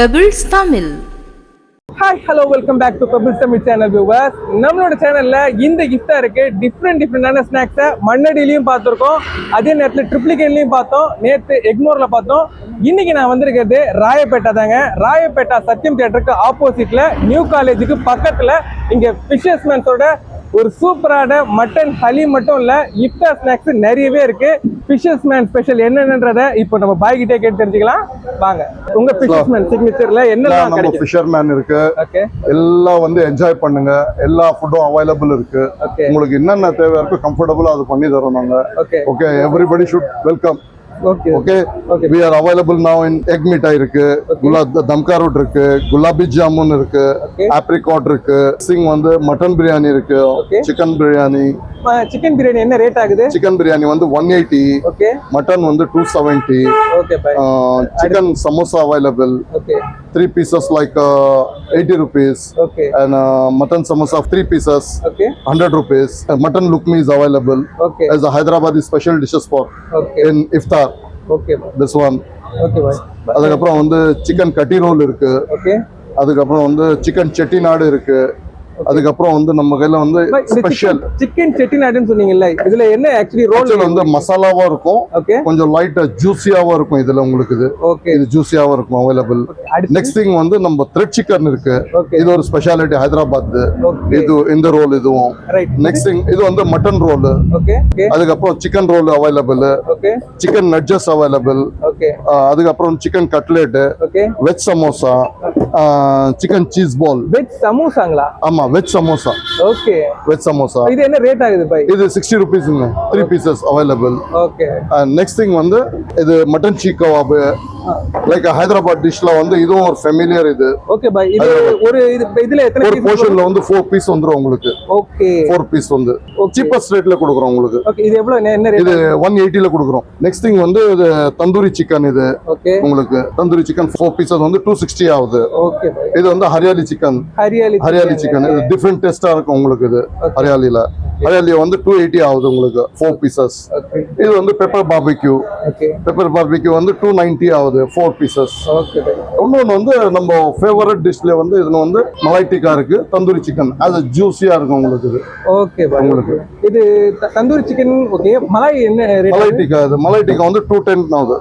Pebbles Tamil. Hi, hello, welcome back to Pebbles Tamil channel viewers. நம்மளோட சேனல்ல இந்த கிஃப்டா இருக்கு டிஃப்ரெண்டான ஸ்நாக்ஸை மண்ணடியிலையும் பார்த்துருக்கோம், அதே நேரத்தில் ட்ரிப்ளிகேன்லையும் பார்த்தோம், நேற்று எக்மோர்ல பார்த்தோம். இன்னைக்கு நான் வந்திருக்கிறது ராயப்பேட்டா தாங்க. ராயப்பேட்டா சத்யம் தியேட்டருக்கு ஆப்போசிட்ல நியூ காலேஜுக்கு பக்கத்துல இங்க ஃபிஷர்ஸ்மேன்ஸோட ஒரு சூப்பரான மட்டன் ஹலீம் மட்டும் இல்ல, இஃப்தார் ஸ்நாக்ஸ் நிறையவே இருக்கு. ஃபிஷர்ஸ்மேன் ஸ்பெஷல் என்னன்றதை இப்போ நம்ம பாய் கிட்டே கேட்டு தெரிஞ்சுக்கலாம் வாங்க. உங்க ஃபிஷர்ஸ்மேன் சிக்னேச்சர்ல என்னெல்லாம் கிடைக்கும்? ஃபிஷர்மேன் இருக்கு, எல்லாம் வந்து என்ஜாய் பண்ணுங்க. எல்லா ஃபுட்டும் அவைலபிள் இருக்கு. உங்களுக்கு என்னென்ன தேவை இருக்கோ கம்ஃபர்டபுளா அது பண்ணி தரோம் நாங்க. Okay, everybody should welcome. Okay, we are available now in egg mithai இருக்கு, தம்கா root இருக்கு, குலாபி ஜாமுன் இருக்கு, apricot இருக்கு, சிங் வந்து மட்டன் பிரியாணி இருக்கு, சிக்கன் பிரியாணி. சிக்கன் பிரியாணி என்ன ரேட் ஆகுது? சிக்கன் பிரியாணி வந்து 180, ஓகே, மட்டன் வந்து 270. Okay bye. Chicken samosa available, okay, 3 pieces like 80 rupees. Okay, and mutton samosa 3 pieces, okay, 100 rupees. Mutton lukmi is available. Okay, as a Hyderabadi special dishes for in iftar. Okay, this one. Okay bye. அதுக்கப்புறம் வந்து chicken கட்டி role இருக்கு. Okay, அதுக்கப்புறம் வந்து chicken Chettinad இருக்கு. அதுக்கப்புறம் வந்து நம்ம கையில வந்து ஸ்பெஷல் சிக்கன் செட்டிநாடுன்னு சொன்னீங்கல்ல, இதுல என்ன ஆக்சுவலி ரோல் வந்து மசாலாவா இருக்கும், கொஞ்சம் லைட்டா ஜூசியாவா இருக்கும். இதுல உங்களுக்கு இது ஜூசியாவா இருக்கும் அவைலபிள். நெக்ஸ்ட் திங் வந்து நம்ம த்ரெட் சிக்கன் இருக்கு, இது ஒரு ஸ்பெஷாலிட்டி ஹைதராபாத். இது இந்த ரோல் இதுவும். நெக்ஸ்ட் திங் இது வந்து மட்டன் ரோல். அதுக்கப்புறம் chicken roll available, chicken nuggets available. அதுக்கப்புறம் chicken cutlet, veg samosa, chicken cheese ball. Veg சமோசாங்களா? ஆமா, veg samosa. Okay, veg samosa. இது என்ன ரேட் ஆகுது பை? இது 60 ரூபீஸ்ங்க, 3 pieces available. ஓகே, நெக்ஸ்ட் திங் வந்து இது மட்டன் சீக் கபாப், லைக் ஹைதராபாத் டிஷ்ல வந்து இதுவும் ஒரு ஃபெமிலியர். இது ஓகே பை. இது ஒரு இதுல எத்தனை ஒரு போர்ஷன்ல வந்து 4 பீஸ் வந்துரும் உங்களுக்கு. ஓகே, 4 பீஸ் வந்து சீப்பஸ்ட் ரேட்ல கொடுக்குறோம் உங்களுக்கு. ஓகே, இது எவ்வளவு என்ன ரேட்? இது 180 ல கொடுக்குறோம். நெக்ஸ்ட் திங் வந்து இது தந்தூரி சிக்கன். இது ஓகே, உங்களுக்கு தந்தூரி சிக்கன் 4 pieces வந்து 260 ஆகுது. Okay bye. இது வந்து ஹரியாலி சிக்கன். ஹரியாலி சிக்கன் இது டிஃபரண்ட் டேஸ்டா இருக்கும் உங்களுக்கு. இது ஹரியாலி வந்து 280 ஆகுது உங்களுக்கு 4 pieces. இது வந்து பெப்பர் பார்பிக்யூ. பெப்பர் பார்பிக்யூ வந்து 290 ஆகுது 4 pieces. இன்னொன்று வந்து நம்ம ஃபேவரட் டிஷ்ல வந்து இதுல வந்து மலாய் டிக்கா இருக்கு, தந்தூரி சிக்கன். அது ஜூசியா இருக்கும் உங்களுக்கு. இது ஓகே உங்களுக்கு இது தந்தூரி சிக்கன். ஓகே, மலாய் என்ன ரேட்? மலாய் டிக்கா. இது மலாய் டிக்கா வந்து 210 ஆகுது.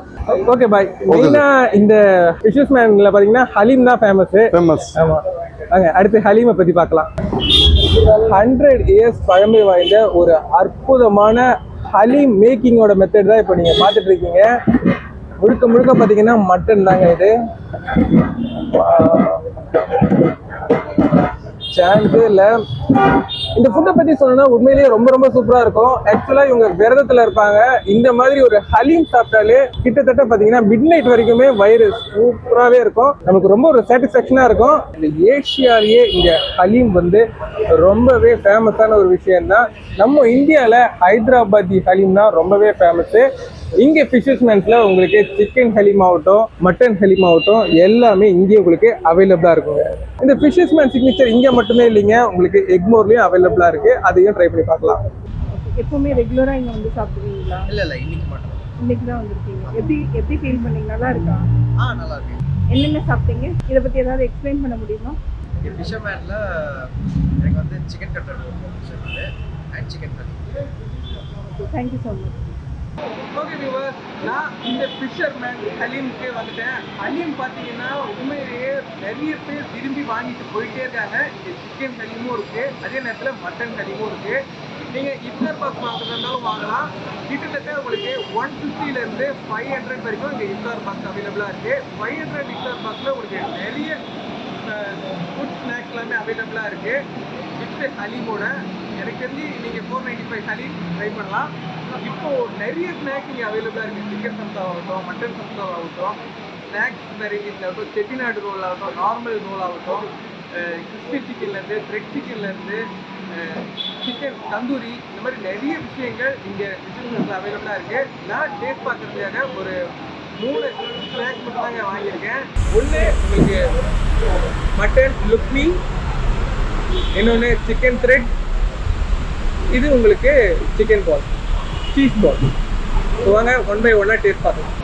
Okay bye. மெயினா இந்த ஃபிஷர்ஸ்மேன்ல பாத்தீங்கன்னா ஹலீம் தான் ஃபேமஸ். ஆமா, அடுத்து ஹலீமை பத்தி பார்க்கலாம். 100 years பழமை வாய்ந்த ஒரு அற்புதமான ஹலீம் மேக்கிங்கோட மெத்தட் தான் இப்போ நீங்க பார்த்துட்டு இருக்கீங்க. முழுக்க பார்த்தீங்கன்னா மட்டன் தாங்க. இது சான்ஸே இல்லை. இந்த ஃபுட்டை பற்றி சொல்லணும்னா உண்மையிலேயே ரொம்ப சூப்பராக இருக்கும். ஆக்சுவலாக இவங்க விரதத்தில் இருப்பாங்க. இந்த மாதிரி ஒரு ஹலீம் சாப்பிட்டாலே கிட்டத்தட்ட பார்த்தீங்கன்னா மிட் நைட் வரைக்குமே வயிறு சூப்பராகவே இருக்கும். நமக்கு ரொம்ப ஒரு சாட்டிஸ்ஃபேக்ஷனாக இருக்கும். இந்த ஏஷியாலேயே இந்த ஹலீம் வந்து ரொம்பவே ஃபேமஸான ஒரு விஷயம்தான். நம்ம இந்தியாவில் ஹைதராபாதி ஹலீம் தான் ரொம்பவே ஃபேமஸ்ஸு. இங்கே ஃபிஷர்ஸ்மேன்ஸில் உங்களுக்கு சிக்கன் ஹலீம் ஆகட்டும், மட்டன் ஹலீம் ஆகட்டும், எல்லாமே இங்கே உங்களுக்கு அவைலபிளாக இருக்குங்க. இந்த ஃபிஷர்ஸ்மேன் சிக்னேச்சர் இங்கே மட்டுமே இல்லைங்க, உங்களுக்கு எக்மோர்லேயும் அவைலபிளாக இருக்குது. அதையும் ட்ரை பண்ணி பார்க்கலாம். எப்பவுமே ரெகுலராக இங்கே வந்து சாப்பிடுவீங்களா? இல்லை, இன்னைக்கு மட்டும். இன்னைக்கு தான் வந்திருக்கீங்க. எப்படி ஃபீல் பண்ணீங்க? நல்லா இருக்கா? நல்லா இருக்கு. என்னென்ன சாப்பிட்டீங்க? இதை பற்றி ஏதாவது எக்ஸ்பிளைன் பண்ண முடியுமா? ஃபிஷர்மேனில் எனக்கு வந்து chicken cutlet and chicken cutlet. Thank you so much. Okay viewers, நான் இந்த ஃபிஷர்மேன் ஹலீமுக்கே வந்துட்டேன். ஹலீம் பார்த்தீங்கன்னா உண்மையிலேயே நிறைய பேர் விரும்பி வாங்கிட்டு போயிட்டே இருக்காங்க. இங்கே சிக்கன் ஹலீமும் இருக்குது, அதே நேரத்தில் மட்டன் ஹலீமும் இருக்குது. நீங்கள் இஃப்தார் பாக்ஸ் வாங்குறதுனாலும் வாங்கலாம். கிட்டத்தட்ட உங்களுக்கு 150லேருந்து 500 வரைக்கும் இங்கே இஃப்தார் பாக்ஸ் அவைலபிளாக இருக்குது. 500 இஃப்தார் பாக்ஸில் உங்களுக்கு நிறைய ஃபுட் ஸ்நாக்ஸ் எல்லாமே அவைலபிளாக இருக்குது. வித் ஹலீமோட எனக்கு தெரிஞ்சு நீங்கள் 495 ஹலீம் ட்ரை பண்ணலாம். இப்போ நிறைய ஸ்நாக்ஸ் இங்கே அவைலபிளாக இருக்குது. சிக்கன் சம்சா ஆகட்டும், மட்டன் சம்சா ஆகட்டும், ஸ்நாக்ஸ் வெரைட்டிஸ் ஆகட்டும், செட்டிநாடு ரோல் ஆகட்டும், நார்மல் ரோல் ஆகட்டும், கிறிஸ்பி சிக்கன்லேருந்து, த்ரெட் சிக்கன்லேருந்து, சிக்கன் தந்தூரி, இந்த மாதிரி நிறைய விஷயங்கள் இங்கே பிஸ்னஸில் அவைலபிளாக இருக்குது. நான் டேஸ்ட் பார்க்குறதுக்காக ஒரு 3 ஸ்நாக்ஸ் மட்டும் தாங்க வாங்கியிருக்கேன். ஒன்று உங்களுக்கு மட்டன் லுக்மி, இன்னொன்று சிக்கன் த்ரெட், இது உங்களுக்கு சிக்கன் பால், சீஸ் பால். வாங்க 1 by 1 டேஸ்ட் பார்க்கலாம்.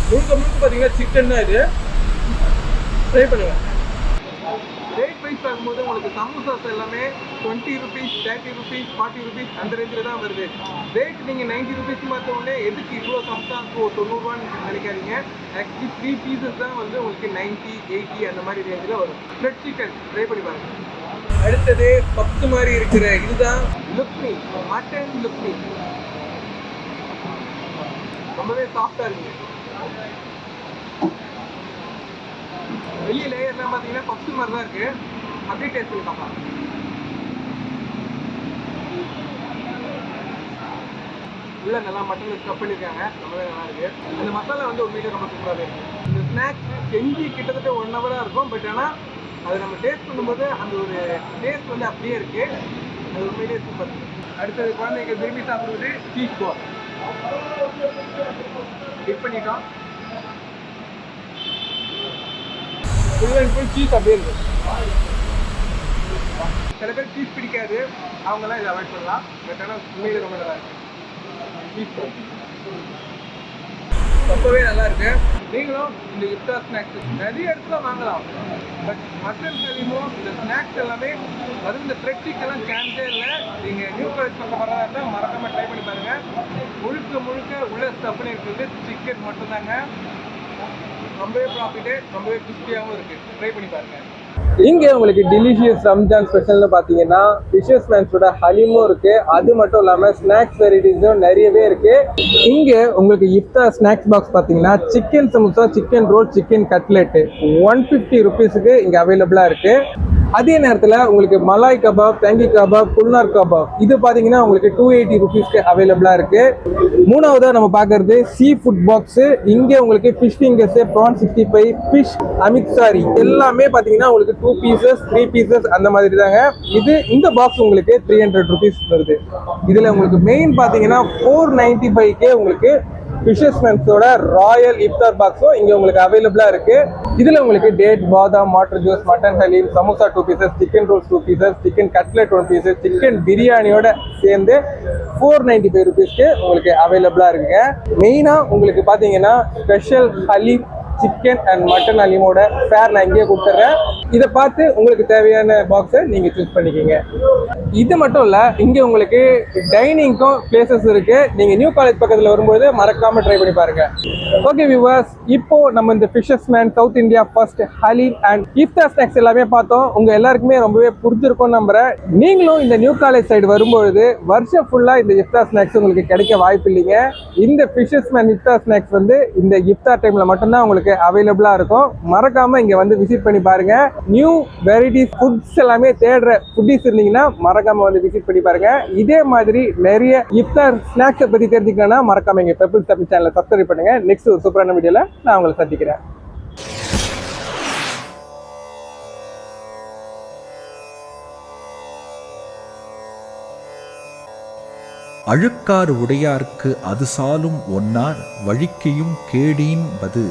முழுக்க பார்த்தீங்கன்னா சிக்கன் தான் இது. ட்ரை பண்ணுங்கள். ரேட் வைஸ் பார்க்கும்போது உங்களுக்கு சமோசாஸ் எல்லாமே 20 rupees, 30 rupees, 40 rupees அந்த ரேஞ்சில் தான் வருது. ரேட் நீங்கள் 90 rupees பார்த்த உடனே எதுக்கு இவ்வளோ சமோசா 90 ரூபான்னு நினைக்காதீங்க. ஆக்சுவலி 3 pieces தான் வந்து உங்களுக்கு 90, 80 அந்த மாதிரி ரேஞ்சில் வரும். ஃப்ரெட் சிக்கன் ட்ரை பண்ணி பாருங்க. அடுத்தது பப்ஸ் மாதிரி இருக்கிற இதுதான் லுக்மி, மட்டன் லுக்மி. ரொம்பவே சாஃப்டாக இருக்குங்க. வெளியே லேயர்லாம் பார்த்தீங்கன்னா பப்ஸ் மாதிரி தான் இருக்கு. அப்படியே டேஸ்ட் பண்ணி பார்க்கலாம். உள்ள நல்லா மட்டன் ஸ்டஃப் பண்ணியிருக்காங்க. ரொம்பவே நல்லா இருக்கு. அந்த மசாலா வந்து உண்மையிலே ரொம்ப சூப்பராகவே இருக்கு. இந்த ஸ்நாக்ஸ் செஞ்சு கிட்டத்தட்ட 1 ஹவராக இருக்கும். பட் ஆனால் அதை நம்ம டேஸ்ட் பண்ணும்போது அந்த ஒரு டேஸ்ட் வந்து அப்படியே இருக்கு. அது உண்மையிலே சூப்பர். அடுத்தது குழந்தைங்க விரும்பி சாப்பிடுவது சீஸ் பால். டிப் பண்ணிட்டோம். ஃபுல் அண்ட் ஃபுல் சீஸ் அப்படியே இருக்கு. சில பேர் சீஸ் பிடிக்காது, அவங்கெல்லாம் இதை அவாய்ட் பண்ணலாம். பட் ஆனால் உண்மையிலே ரொம்ப நல்லா இருக்கு. சீஸ் ரொம்பவே நல்லா இருக்கு. நீங்களும் இந்த இஃப்தார் ஸ்நாக்ஸ் நிறைய இடத்துல வாங்கலாம். பட் மட்டன் கலிமும் இந்த ஸ்நாக்ஸ் எல்லாமே அது இந்த ஃப்ரெட் சிக்கெல்லாம் சான்ஸே இல்லை. நீங்கள் நியூ காலேஜ் பக்கம் வரதா இருந்தால் மறக்காமல் ட்ரை பண்ணி பாருங்கள். முழுக்க உள்ள ஸ்டஃப் இருக்கிறது சிக்கன் மட்டும்தாங்க. ரொம்பவே ப்ராஃபிட்டு, ரொம்பவே கிறிஸ்பியாகவும் இருக்குது. ட்ரை பண்ணி பாருங்கள். இங்கே உங்களுக்கு டெலிஷியஸ் ரம்ஜான் ஸ்பெஷல்னு பார்த்தீங்கன்னா ஃபிஷர்ஸ் மேன்ஸோட ஹலிமும் இருக்கு. அது மட்டும் இல்லாமல் ஸ்நாக்ஸ் வெரைட்டிஸும் நிறையவே இருக்கு. இங்கே உங்களுக்கு இஃப்தார் ஸ்நாக்ஸ் பாக்ஸ் பார்த்தீங்கன்னா chicken samosa, chicken roll, chicken cutlet 150 rupeesக்கு இங்கே அவைலபிளாக இருக்கு. அதே நேரத்தில் உங்களுக்கு மலாய் கபாப், தங்கி கபாப், குல்னார் கபாப் இது பார்த்தீங்கன்னா உங்களுக்கு 280 rupeesக்கு அவைலபிளாக இருக்கு. மூணாவதாக நம்ம பார்க்கறது சீ ஃபுட் பாக்ஸு. இங்கே உங்களுக்கு ஃபிஷ் ஃபிங்கர்ஸு, ப்ரான் 65, ஃபிஷ் அமித்சாரி எல்லாமே பார்த்தீங்கன்னா உங்களுக்கு 2 pieces, 3 pieces அந்த மாதிரி தாங்க. இந்த பாக்ஸ் உங்களுக்கு 300 rupees வருது. இதில் உங்களுக்கு மெயின் பார்த்தீங்கன்னா 495க்கே உங்களுக்கு ஃபிஷர்ஸ் மேன்ஸோட ராயல் இஃப்தார் பாக்ஸும் இங்கே உங்களுக்கு அவைலபிளாக இருக்கு. இதில் உங்களுக்கு டேட், பாதாம், water juice, mutton haleem, samosa 2 pieces, chicken rolls 2 pieces, chicken cutlet 1 piece, chicken பிரியாணியோட சேர்ந்து 495 rupeesக்கு உங்களுக்கு அவைலபிளாக இருக்குங்க. மெயினாக உங்களுக்கு பார்த்தீங்கன்னா special haleem, chicken and mutton ஹலீமோட ஃபேர் நான் இங்கேயே கொடுத்துட்றேன். இதை பார்த்து உங்களுக்கு தேவையான பாக்ஸை நீங்கள் சூஸ் பண்ணிக்கிங்க. இது மட்டும் இல்லை, இங்கே உங்களுக்கு டைனிங்க்கும் பிளேசஸ் இருக்கு. நீங்கள் நியூ காலேஜ் பக்கத்தில் வரும்போது மறக்காம ட்ரை பண்ணி பாருங்க. ஓகே வியூவர்ஸ், இப்போ நம்ம இந்த Fisher's man south India first Haleem and iftar snacks எல்லாமே பார்த்தோம். உங்க எல்லாருக்குமே ரொம்பவே பிடிச்சிருக்கும்னு நம்புறேன். நீங்களும் இந்த நியூ காலேஜ் சைடு வரும்பொழுது வருஷம் ஃபுல்லா இந்த இஃப்தார் ஸ்நாக்ஸ் உங்களுக்கு கிடைக்க வாய்ப்பு இல்லைங்க. இந்த ஃபிஷர்ஸ் மேன் இஃப்தார் ஸ்நாக்ஸ் வந்து இந்த இஃப்தார் டைம்ல மட்டும்தான் உங்களுக்கு அவைலபிளா இருக்கும். மறக்காம இங்க வந்து விசிட் பண்ணி பாருங்க. நியூ வெரைட்டிஸ் ஃபுட்ஸ் எல்லாமே தேடுற ஃபுட்டிஸ் இருந்தீங்கன்னா மறக்காம வந்து விசிட் பண்ணி பாருங்க. இதே மாதிரி நிறைய இஃப்தார் ஸ்நாக்ஸை பத்தி தெரிஞ்சுக்கணும்னா மறக்காம இங்க பெப்பிள்ஸ் தமிழ் சேனலை சப்ஸ்கிரைப் பண்ணுங்க. நெக்ஸ்ட் ஒரு சூப்பரான வீடியோல நான் உங்களை சந்திக்கிறேன். அழுக்காறு உடையார்க்கு அது சாலும் ஒன்னார் வழிக்கையும் கேடீன் பது.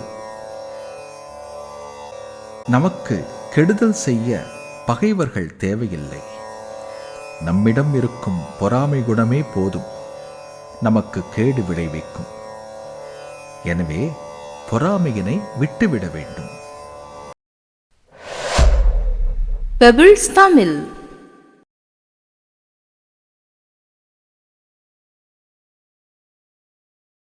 நமக்கு கெடுதல் செய்ய பகைவர்கள் தேவையில்லை. நம்மிடம் இருக்கும் பொறாமை குணமே போதும் நமக்கு கேடு விளைவிக்கும். எனவே பொறாமையினை விட்டுவிட வேண்டும். பெபிள்ஸ் தமிழ்.